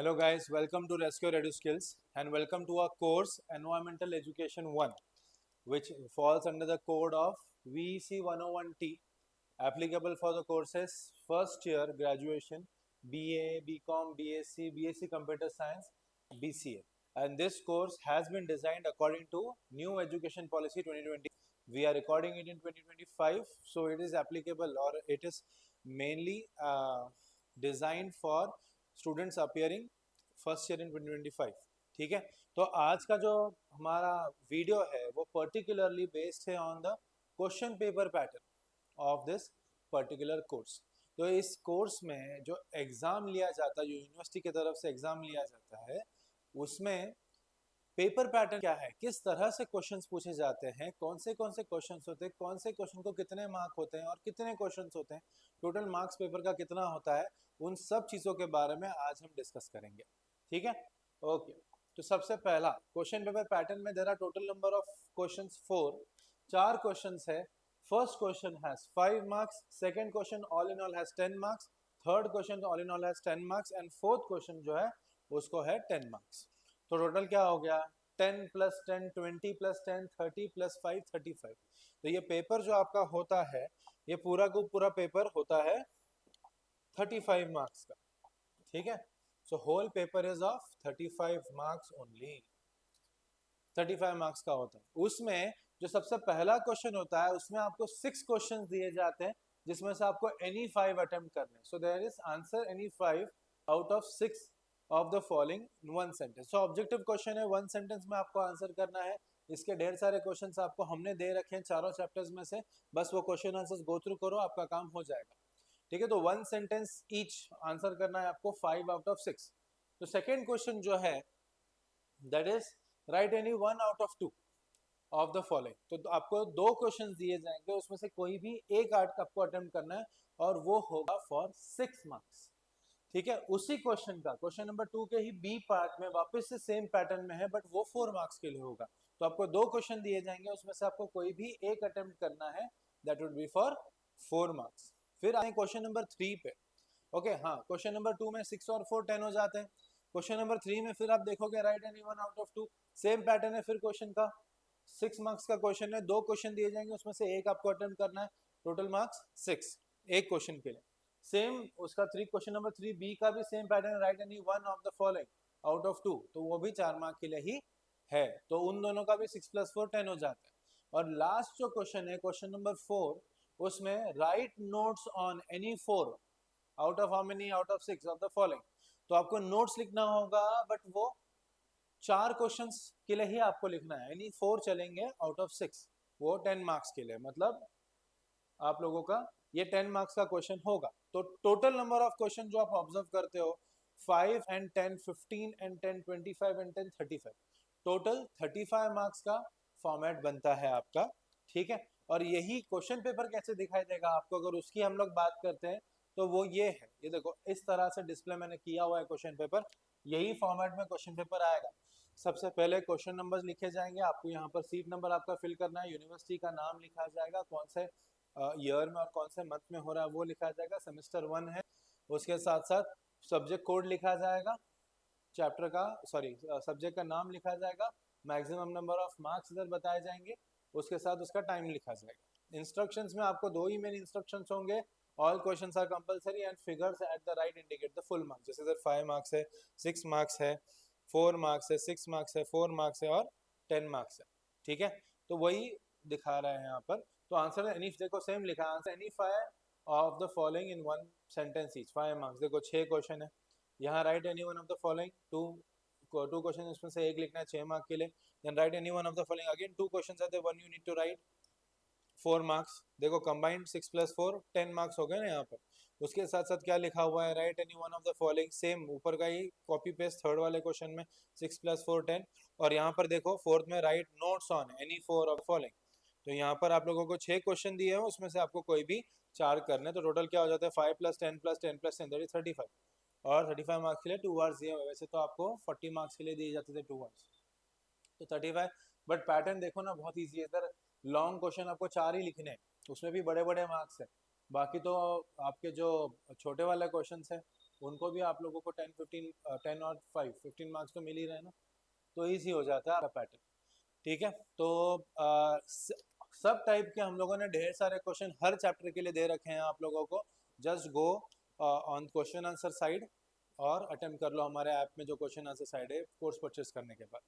Hello guys, welcome to Rescue Ready Skills and welcome to our course Environmental Education 1 which falls under the code of VEC 101T applicable for the courses first year graduation BA, BCom, BSc, BSc Computer Science, BCA, and this course has been designed according to New Education Policy 2020. We are recording it in 2025, so it is applicable or it is mainly designed for students appearing first year in 2025. ठीक है, तो आज का जो हमारा video है वो particularly based है on the question paper pattern of this particular course. तो इस कोर्स में जो एग्ज़ाम लिया जाता है, जो यूनिवर्सिटी की तरफ से एग्ज़ाम लिया जाता है, उसमें पेपर पैटर्न क्या है, किस तरह से क्वेश्चंस पूछे जाते हैं, कौन से क्वेश्चंस होते हैं, कौन से क्वेश्चन को कितने मार्क होते हैं और कितने क्वेश्चंस होते हैं, टोटल मार्क्स पेपर का कितना होता है, उन सब चीज़ों के बारे में आज हम डिस्कस करेंगे. ठीक है, ओके. तो सबसे पहला क्वेश्चन पेपर पैटर्न में there are total number of questions 4. 4 questions है. First question has 5 marks, second question all in all has 10 marks, third question all in all has 10 marks and fourth question जो है उसको है 10 marks. तो total क्या हो गया, 10 प्लस 10 20 प्लस 10 30 प्लस 5 35. तो ये पेपर जो आपका होता है, ये पूरा को पूरा पेपर होता है 35 मार्क्स का. ठीक है, so whole paper is of 35 marks only. 35 marks का होता है. उसमें जो सबसे पहला क्वेश्चन होता है उसमें आपको 6 क्वेश्चन दिए जाते हैं जिसमें से आपको एनी 5 अटेम्प्ट करने. So there is answer any 5 out of 6 of the following in one sentence. So objective question है, वन सेंटेंस में आपको आंसर करना है. इसके ढेर सारे क्वेश्चंस आपको हमने दे रखे हैं चारों चैप्टर्स में से, बस वो क्वेश्चन आंसर्स गो थ्रू करो, आपका काम हो जाएगा. ठीक है, तो वन सेंटेंस ईच आंसर करना है आपको 5 आउट ऑफ 6. तो सेकेंड क्वेश्चन जो है that is right any 1 out of 2 of the following. तो आपको दो क्वेश्चन दिए जाएंगे, उसमें से कोई भी एक आर्ट आपको अटेम्प्ट करना है और वो होगा फॉर 6 मार्क्स. ठीक है, उसी क्वेश्चन का क्वेश्चन नंबर 2 के ही बी पार्ट में वापस से सेम पैटर्न में है बट वो 4 मार्क्स के लिए होगा. तो आपको दो क्वेश्चन दिए जाएंगे, उसमें से आपको कोई भी एक अटेम्प्ट करना है, that would be for 4 marks. फिर आए क्वेश्चन नंबर 3 पे. ओके, हाँ, क्वेश्चन नंबर 2 में 6 और 4 10 हो जाते हैं. क्वेश्चन नंबर 3 में फिर आप देखोगे right any 1 out of 2, same pattern है. फिर क्वेश्चन का 6 मार्क्स का क्वेश्चन है, दो क्वेश्चन दिए जाएंगे, उसमें से एक आपको अटेम्प्ट करना है, टोटल मार्क्स 6 एक क्वेश्चन के लिए. सेम उसका क्वेश्चन नंबर 3 बी का भी same pattern, right any 1 of the following out of 2, तो वो भी 4 मार्क के लिए ही है. तो उन दोनों का भी 6 प्लस 4 10 हो जाता है. और लास्ट जो क्वेश्चन है क्वेश्चन नंबर 4, उसमें right notes on any 4 out of how many out of 6 of the following. तो आपको नोट्स लिखना होगा बट वो 4 क्वेश्चंस के लिए ही आपको लिखना है, यानी 4 चलेंगे आउट ऑफ 6, वो 10 मार्क्स के लिए. मतलब आप लोगों का ये 10 मार्क्स का क्वेश्चन होगा. तो टोटल नंबर ऑफ क्वेश्चन जो आप ऑब्जर्व करते हो 5 and 10 15 and 10 25 and 10 35, total 35 marks का फॉर्मेट बनता है आपका. ठीक है, और यही क्वेश्चन पेपर कैसे दिखाई देगा आपको, अगर उसकी हम लोग बात करते हैं तो वो ये है, ये देखो इस तरह से डिस्प्ले मैंने किया हुआ है क्वेश्चन पेपर. यही फॉर्मेट में क्वेश्चन पेपर आएगा. सबसे पहले क्वेश्चन नंबर्स लिखे जाएंगे, आपको यहाँ पर सीट नंबर आपका फिल करना है, यूनिवर्सिटी का नाम लिखा जाएगा, कौन से ईयर में और कौन से मंथ में हो रहा है वो लिखा जाएगा, सेमेस्टर 1 है. उसके साथ साथ सब्जेक्ट कोड लिखा जाएगा, चैप्टर का सॉरी सब्जेक्ट का नाम लिखा जाएगा, मैक्सिमम नंबर ऑफ मार्क्स इधर बताए जाएंगे, उसके साथ उसका टाइम लिखा जाएगा. इंस्ट्रक्शंस में आपको दो ही मेन इंस्ट्रक्शंस होंगे, all questions are compulsory and figures at the right indicate the full marks. जैसे इधर 5 मार्क्स है, 6 मार्क्स है, 4 मार्क्स है, 6 मार्क्स है, 4 मार्क्स है और 10 मार्क्स है. ठीक है, तो वही दिखा रहा है यहाँ पर. तो आंसर एनी, देखो सेम लिखा है, answer any 5 of the following in one sentence each, 5 marks. देखो 6 क्वेश्चन है, यहाँ write any one of the following, two question, उसमें से एक लिखना है 6 मार्क के लिए. Then write any one of the following, again 2 question are there, one you need to write 4 marks. देखो कंबाइंड 6 प्लस 4 10 मार्क्स हो गए ना यहाँ पर. उसके साथ साथ क्या लिखा हुआ है, right any one of the following, same ऊपर का ही कॉपी पेस्ट थर्ड वाले क्वेश्चन में, 6 प्लस 4 10. और यहाँ पर देखो फोर्थ में right notes on any 4 of following. तो यहाँ पर आप लोगों को 6 क्वेश्चन दिए हैं, उसमें से आपको कोई भी 4 करने. तो टोटल क्या हो जाता है 5 plus 10 plus 10 plus 10 that is 35. और 35 मार्क्स के लिए 2 आवर्स दिए हुए, वैसे तो आपको 40 मार्क्स के लिए दिए जाते थे 2 आवर्स. तो 35, बट पैटर्न देखो ना बहुत ईजी है. इधर लॉन्ग क्वेश्चन आपको 4 ही लिखने हैं, उसमें भी बड़े बड़े मार्क्स है. बाकी तो आपके जो छोटे वाले क्वेश्चन है उनको भी आप लोगों को 10 और 15 मार्क्स तो मिल ही रहे ना, तो ईजी हो जाता है पैटर्न। ठीक है, तो सब टाइप के हम लोगों ने ढेर सारे क्वेश्चन हर चैप्टर के लिए दे रखे हैं आप लोगों को। Just go on question answer side और अटेम्प्ट कर लो हमारे ऐप में जो क्वेश्चन आंसर साइड है कोर्स परचेस करने के बाद।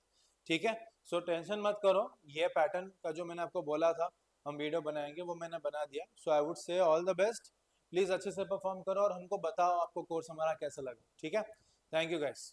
ठीक है, सो टेंशन मत करो, ये पैटर्न का जो मैंने आपको बोला था हम वीडियो बनाएंगे वो मैंने बना दिया। So I would say all the best, please अच्छे से परफॉर्म करो और हमको बताओ आपको कोर्स हमारा कैसा लगा। ठीक है, थैंक यू गाइस।